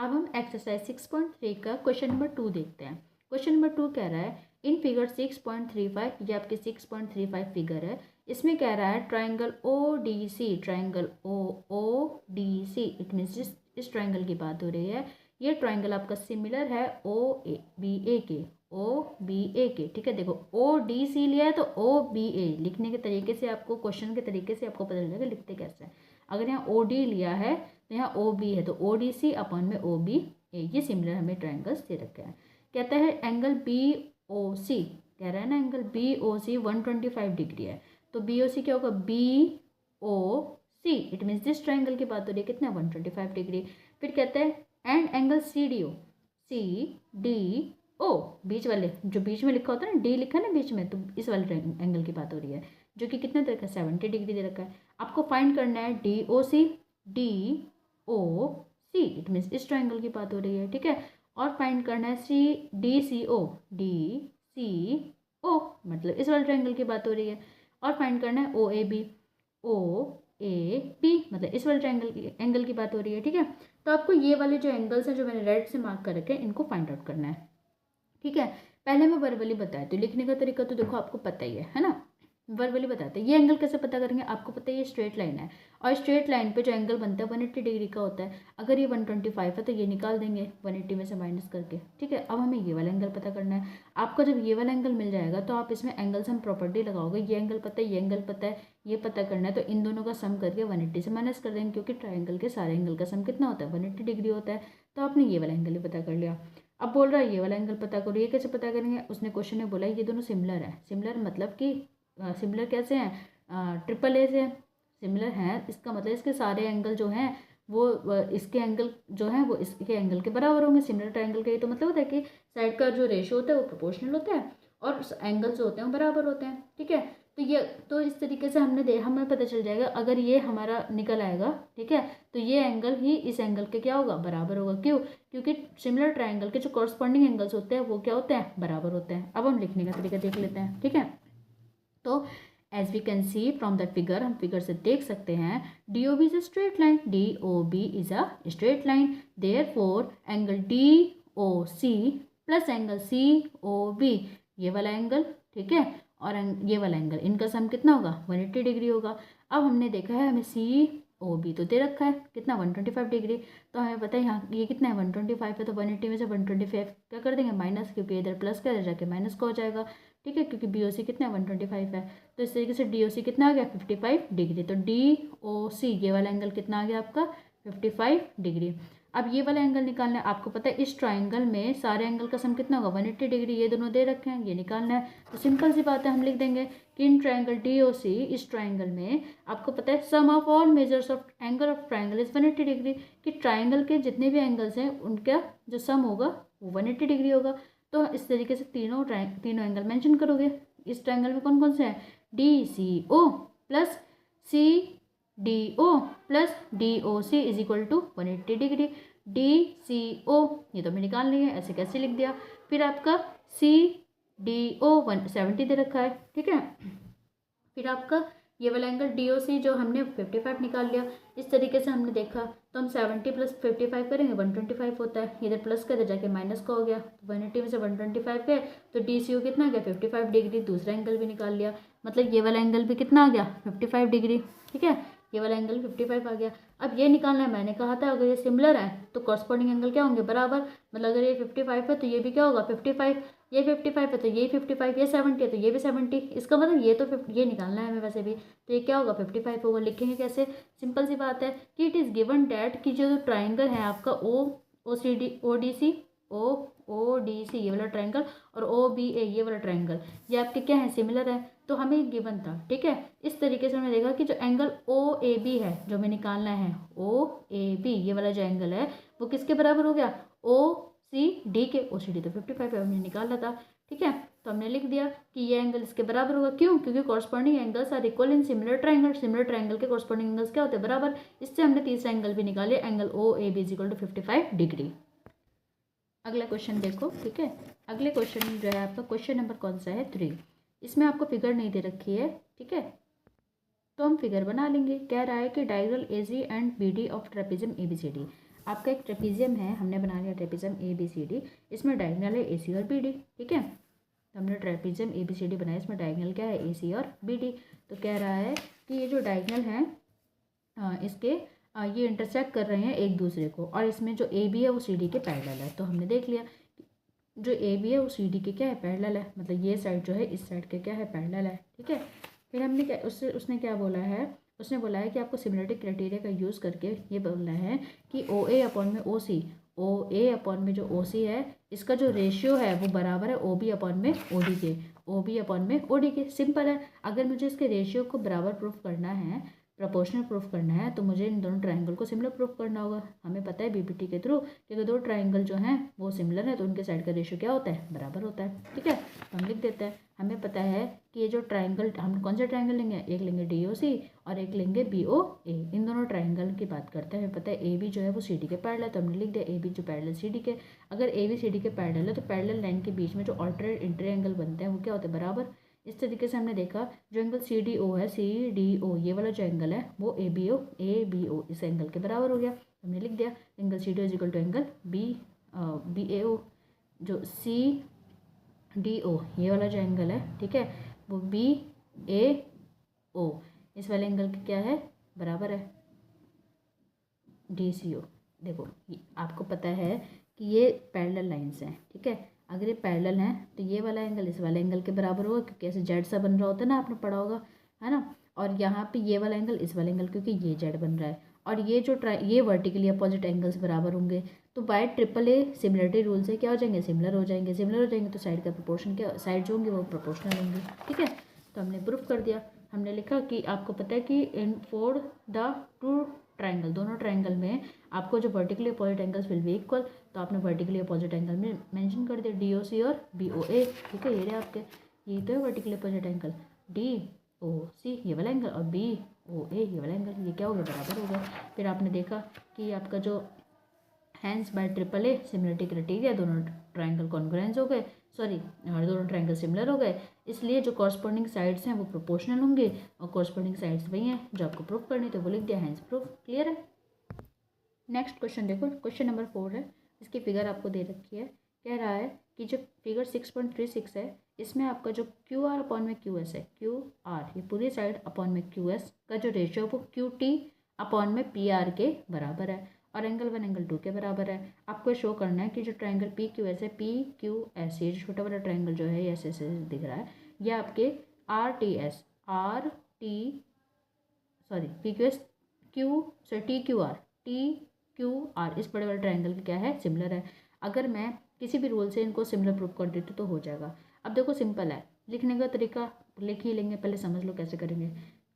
अब हम एक्सरसाइज 6.3 का क्वेश्चन नंबर 2 देखते हैं। क्वेश्चन नंबर 2 कह रहा है इन फिगर 6.35, ये आपकी 6.35 फिगर है। इसमें कह रहा है triangle O D C, triangle O D C, it means इस ट्राइंगल की बात हो रही है। ये ट्राइंगल आपका सिमिलर है ओ बी ए के, ओ बी ए के, ठीक है। देखो ओ डी सी लिया है तो ओ बी ए लिखने के तरीके से आपको, क्वेश्चन के तरीके से आपको पता चलेगा लिखते कैसे हैं। अगर यहाँ ओ डी लिया है तो यहाँ ओ बी है तो ओ डी सी अपॉन में ओ बी ए, ये सिमिलर हमें ट्राइंगल्स दे रखे हैं। कहता है एंगल बी ओ सी, कह रहा है ना angle B O C 125 degree है, तो बी ओ सी क्या होगा, B O C, it means this triangle की बात हो रही है, कितना 125 डिग्री। फिर कहते हैं and angle C D O, C D O, बीच वाले जो बीच में लिखा होता है ना, डी लिखा है ना बीच में, तो इस वाले एंगल की बात हो रही है जो कि कितने दे रखा है, 70 डिग्री दे रखा है। आपको फाइंड करना है D O C, D O C, it means इस ट्राइंगल की बात हो रही है, ठीक है। और फाइंड करना है C D C O, D C ओ, मतलब इस वाले ट्राइंगल की बात हो रही है। और फाइंड करना है ओ A B, O A B, मतलब इस वाले ट्राइंगल एंगल की बात हो रही है, ठीक है। तो आपको ये वाले जो एंगल्स हैं जो मैंने रेड से मार्क कर रखे हैं इनको फाइंड आउट करना है, ठीक है। पहले मैं वर्बली बताया तो लिखने का तरीका तो देखो आपको पता ही है ना। वर्बली बताते हैं ये एंगल कैसे पता करेंगे, आपको पता है ये स्ट्रेट लाइन है और स्ट्रेट लाइन पे जो एंगल बनता है 180 डिग्री का होता है। अगर ये 125 है तो ये निकाल देंगे 180 में से माइनस करके, ठीक है। अब हमें ये वाला एंगल पता करना है। आपको जब ये वाला एंगल मिल जाएगा तो आप इसमें एंगल सम प्रॉपर्टी लगाओगे, ये एंगल पता है, ये एंगल पता है, ये पता करना है, तो इन दोनों का सम करके 180 से माइनस कर देंगे, क्योंकि ट्राइंगल के सारे एंगल का सम कितना होता है 180 डिग्री होता है। तो आपने ये वाला एंगल ही पता कर लिया। अब बोल रहा है ये वाला एंगल पता करो, ये कैसे पता करेंगे, उसने क्वेश्चन में बोला ये दोनों सिमिलर है। सिमिलर मतलब कि सिमिलर कैसे हैं, ट्रिपल ए से सिमिलर हैं, इसका मतलब इसके सारे एंगल जो हैं वो इसके एंगल जो हैं वो इसके एंगल के बराबर होंगे। सिमिलर ट्राइंगल का ये तो मतलब होता है कि साइड का जो रेशियो होता है वो प्रोपोर्शनल होता है और एंगल जो होते हैं वो बराबर होते हैं, ठीक है। तो ये तो इस तरीके से हमें पता चल जाएगा, अगर ये हमारा निकल आएगा, ठीक है, तो ये एंगल ही इस एंगल के क्या होगा, बराबर होगा। क्यों, क्योंकि सिमिलर ट्राइंगल के जो कॉरस्पॉन्डिंग एंगल्स होते हैं वो क्या होते हैं, बराबर होते हैं। अब हम लिखने का तरीका देख लेते हैं, ठीक है। तो as we can see from that figure, हम फिगर से देख सकते हैं D O B is a straight line, D O B is a straight line, therefore angle D O C plus angle C O B, ये वाला angle, ठीक है, और ये वाला एंगल, इनका सम कितना होगा 180 डिग्री होगा। अब हमने देखा है हमें सी ओ बी तो दे रखा है कितना 125 डिग्री, तो हमें पता है यहाँ ये कितना है 125 है, तो 180 में से 125 क्या कर देंगे माइनस, क्योंकि इधर प्लस का इधर जाके माइनस का हो जाएगा, ठीक है, क्योंकि बी ओ सी कितना है 125 है। तो इस तरीके से डी ओ सी कितना आ गया 55 डिग्री, तो डी ओ सी ये वाला एंगल कितना आ गया आपका 55 डिग्री। अब ये वाला एंगल निकालना है, आपको पता है इस ट्राइंगल में सारे एंगल का सम कितना होगा 180 डिग्री, ये दोनों दे रखे हैं, ये निकालना है। तो सिंपल सी बात है, हम लिख देंगे कि इन ट्राइंगल डी ओ सी, इस ट्राइंगल में आपको पता है sum of all measures of angle of triangle is 180 degree, कि ट्राइंगल के जितने भी एंगल्स हैं उनका जो सम होगा वो 180 डिग्री होगा। तो इस तरीके से तीनों एंगल मेंशन करोगे। इस ट्राइंगल में कौन कौन से हैं, D C O plus C D O plus D O C is equal to 180 degree, D C O ये तो हमें निकाल लिया है, ऐसे कैसे लिख दिया। फिर आपका सी डी ओ 170 दे रखा है, ठीक है। फिर आपका ये वाला एंगल डी ओ सी जो हमने 55 निकाल लिया। इस तरीके से हमने देखा तो हम 70 प्लस 55 करेंगे 125 होता है, इधर प्लस का इधर जाके माइनस का हो गया, तो 180 में से 125 गए तो डी सी ओ कितना आ गया 55 डिग्री। दूसरा एंगल भी निकाल लिया, मतलब ये वाला एंगल भी कितना आ गया 55 डिग्री, ठीक है, ये वाला एंगल 55 आ गया। अब ये निकालना है, मैंने कहा था अगर ये सिमिलर है तो कॉरस्पॉन्डिंग एंगल क्या होंगे बराबर, मतलब अगर ये 55 है तो ये भी क्या होगा 55, ये 55 है तो ये 55, ये 70 है तो ये भी 70, इसका मतलब ये तो ये निकालना है हमें वैसे भी, तो ये क्या होगा 55 होगा। लिखेंगे कैसे, सिंपल सी बात है कि इट इज़ गिवन डैट कि जो ट्राइंगल है आपका O C D O D C O D C ये वाला ट्राइंगल और ओ बी ए ये वाला ट्राइंगल, ये आपके क्या है सिमिलर है, तो हमें गिवन था, ठीक है। इस तरीके से हमने देखा कि जो एंगल ओ ए बी है जो हमें निकालना है, ओ ए बी ये वाला जो एंगल है वो किसके बराबर हो गया, ओ सी डी के, ओ सी डी तो 55 है हमने निकाला था, ठीक है। तो हमने लिख दिया कि ये एंगल इसके बराबर होगा, क्यों, क्योंकि corresponding angles are equal in similar triangle, similar triangle के कॉरस्पॉन्डिंग एंगल्स क्या होते हैं बराबर। इससे हमने तीसरा एंगल भी निकाले, angle O A B is equal to 55 degree. अगला क्वेश्चन देखो, ठीक है। अगले क्वेश्चन जो है आपका क्वेश्चन नंबर कौन सा है 3, इसमें आपको फिगर नहीं दे रखी है, ठीक है, तो हम फिगर बना लेंगे। कह रहा है कि diagonal A C and B D of trapezium A B C D. आपका एक ट्रेपीजियम है, हमने बना लिया ट्रेपीजियम ABCD, इसमें डायगोनल है AC और BD, ठीक है। तो हमने ट्रेपीजियम ABCD बनाया, इसमें डायगोनल क्या है AC और BD। तो कह रहा है कि ये जो डायगोनल है इसके ये इंटरसेक्ट कर रहे हैं एक दूसरे को, और इसमें जो AB है वो CD के पैरेलल है। तो हमने देख लिया जो AB है वो CD के क्या है, पैरेलल है, मतलब ये साइड जो है इस साइड के क्या है, पैरेलल है, ठीक है। फिर हमने क्या उसने क्या बोला है, उसने बोला है कि आपको सिमिलरिटी क्राइटेरिया का यूज़ करके ये बोलना है कि OA अपॉन में OA अपॉन में जो OC है इसका जो रेशियो है वो बराबर है OB अपॉन में OD के, OB अपॉन में OD के। सिंपल है। अगर मुझे इसके रेशियो को बराबर प्रूफ करना है, प्रोपोर्शनल प्रूफ करना है, तो मुझे इन दोनों ट्रायंगल को सिमिलर प्रूफ करना होगा। हमें पता है BPT के थ्रू कि अगर दो ट्रायंगल जो हैं वो सिमिलर है तो उनके साइड का रेशियो क्या होता है, बराबर होता है, ठीक है। तो हम लिख देते हैं, हमें पता है कि ये जो ट्रायंगल, हम कौन से ट्रायंगल लेंगे, एक लेंगे DOC और एक लेंगे BOA। इन दोनों ट्रायंगल की बात करते हैं। हमें पता है AB जो है वो CD के पैरेलल है, तो हमने लिख दिया AB जो पैरेलल CD के। अगर AB CD के पैरेलल है तो पैरेलल लाइन के बीच में जो ऑल्टरनेट इंटर एंगल बनते हैं वो क्या होते हैं, बराबर। इस तरीके से हमने देखा जो एंगल CDO है, CDO ये वाला जो एंगल है वो ABO इस एंगल के बराबर हो गया। हमने लिख दिया angle CDO is equal to angle BAO। जो CDO ये वाला जो एंगल है, ठीक है, वो BAO इस वाले एंगल के क्या है, बराबर है DCO। देखो आपको पता है कि ये पैरेलल लाइंस हैं, ठीक है। अगर ये पैरेलल हैं तो ये वाला एंगल इस वाले एंगल के बराबर होगा, क्योंकि ऐसे जेड सा बन रहा होता है ना, आपने पढ़ा होगा, है ना। और यहाँ पे ये वाला एंगल इस वाले एंगल, क्योंकि ये जेड बन रहा है, और ये जो ये वर्टिकली अपोजिट एंगल्स बराबर होंगे, तो बाय AAA सिमिलरिटी रूल से क्या हो जाएंगे, सिमिलर हो जाएंगे। सिमिलर हो जाएंगे तो साइड का प्रोपोर्शन क्या, साइड जो होंगे वो प्रोपोर्शनल होंगे, ठीक है। तो हमने प्रूफ कर दिया। हमने लिखा कि आपको पता है कि in for the two triangle, दोनों ट्रायंगल में आपको जो vertically opposite angles will be equal, तो आपने वर्टिकली अपोजिट एंगल में मेंशन कर दिया DOC और BOA, ठीक है। ये रहे आपके, ये तो है वर्टिकली अपोजिट एंगल DOC ये वाला एंगल और BOA ये वाला एंगल, ये क्या हो गया, बराबर हो गया। फिर आपने देखा कि आपका जो hence by AAA similarity criteria दोनों ट्रायंगल कॉन्ग्रुएंस हो गए, सॉरी दोनों ट्रायंगल सिमिलर हो गए, इसलिए जो कॉरस्पॉन्डिंग साइड्स हैं वो प्रोपोर्शनल होंगे, और कॉरस्पॉन्डिंग साइड्स वही हैं जो आपको प्रूफ करनी, तो वो लिख दिया हैंस प्रूफ। क्लियर है। नेक्स्ट क्वेश्चन देखो, क्वेश्चन नंबर 4 है, इसकी फिगर आपको दे रखी है। कह रहा है कि जो फिगर 6.36 है इसमें आपका जो QR अपॉन में QS है, QR ये पूरी साइड अपॉन में QS का जो रेशियो वो QT अपॉन में PR के बराबर है, और एंगल 1 एंगल 2 के बराबर है। आपको शो करना है कि जो ट्रायंगल PQS है, PQS ये जो छोटा वाला ट्रायंगल जो है ऐसे ऐसे दिख रहा है, ये आपके TQR इस बड़े वाले ट्रायंगल के क्या है, सिमिलर है। अगर मैं किसी भी रूल से इनको सिमिलर प्रूफ कर देती तो हो जाएगा। अब देखो सिंपल है, लिखने का तरीका लिख ही लेंगे, पहले समझ लो कैसे करेंगे।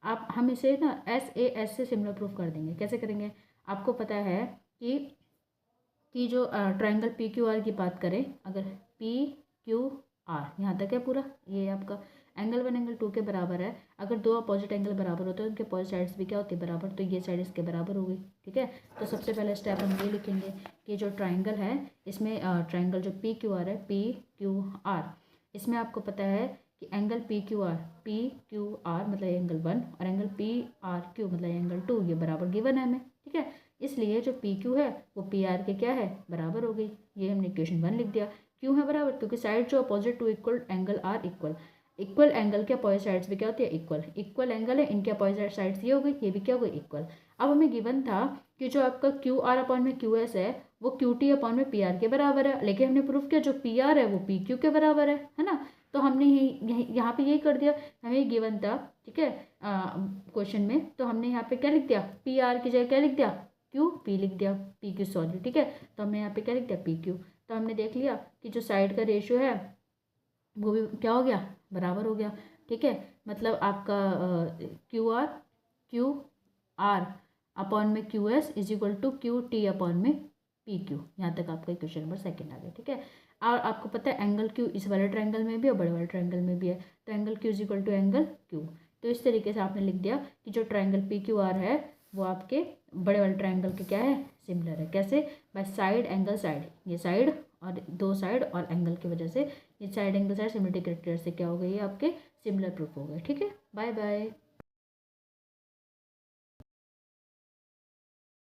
हम इसे ना SAS से सिमिलर प्रूफ कर देंगे। कैसे करेंगे, आपको पता है कि जो ट्रायंगल PQR की बात करें, अगर PQR यहाँ तक है पूरा, ये आपका एंगल 1 एंगल 2 के बराबर है। अगर दो अपोजिट एंगल बराबर होते हैं उनके अपोजिट साइड्स भी क्या होती है, बराबर, तो ये साइड इसके बराबर हो गई, ठीक है। तो सबसे पहले स्टेप हम ये लिखेंगे कि जो ट्रायंगल है इसमें ट्रायंगल जो PQR है, PQR इसमें आपको पता है कि एंगल PQR मतलब एंगल 1 और एंगल PRQ मतलब एंगल 2 ये बराबर गिवन है हमें, ठीक है। इसलिए जो PQ है वो PR के क्या है, बराबर हो गई। ये हमने इक्वेशन 1 लिख दिया। क्यों है बराबर, क्योंकि साइड जो opposite to equal angle are equal angle के अपोजिट साइड्स भी क्या होती है, इक्वल एंगल है, इनके अपोजिट साइड्स ये हो गई, ये भी क्या हो गई, इक्वल। अब हमें गिवन था कि जो आपका QR अपॉन में QS है वो QT अपॉन में PR के बराबर है, लेकिन हमने प्रूफ किया जो PR है वो PQ के बराबर है ना। तो हमने यहाँ पे यही कर दिया, हमें ये गिवन था, ठीक है, क्वेश्चन में। तो हमने यहाँ पे क्या लिख दिया, PR की जगह क्या लिख दिया, P लिख दिया, PQ सॉरी, ठीक है। तो हमने यहाँ पे क्या लिख दिया, PQ। तो हमने देख लिया कि जो साइड का रेशियो है वो भी क्या हो गया, बराबर हो गया, ठीक है। मतलब आपका QR अपॉन में QS is equal to QT upon में PQ। यहाँ तक आपका क्वेश्चन नंबर 2 आ गया, ठीक है। और आपको पता है एंगल Q इस वाले ट्रायंगल में भी और बड़े वाले ट्रायंगल में भी है, तो angle Q is equal to angle Q। तो इस तरीके से आपने लिख दिया कि जो ट्रायंगल PQR है वो आपके बड़े वाले ट्रायंगल के क्या है, सिमिलर है। कैसे, बाय साइड एंगल साइड, ये साइड और दो साइड और एंगल की वजह से ये side angle side similarity criteria से क्या हो गई है, आपके सिमिलर प्रूफ हो गए, ठीक है। Bye bye.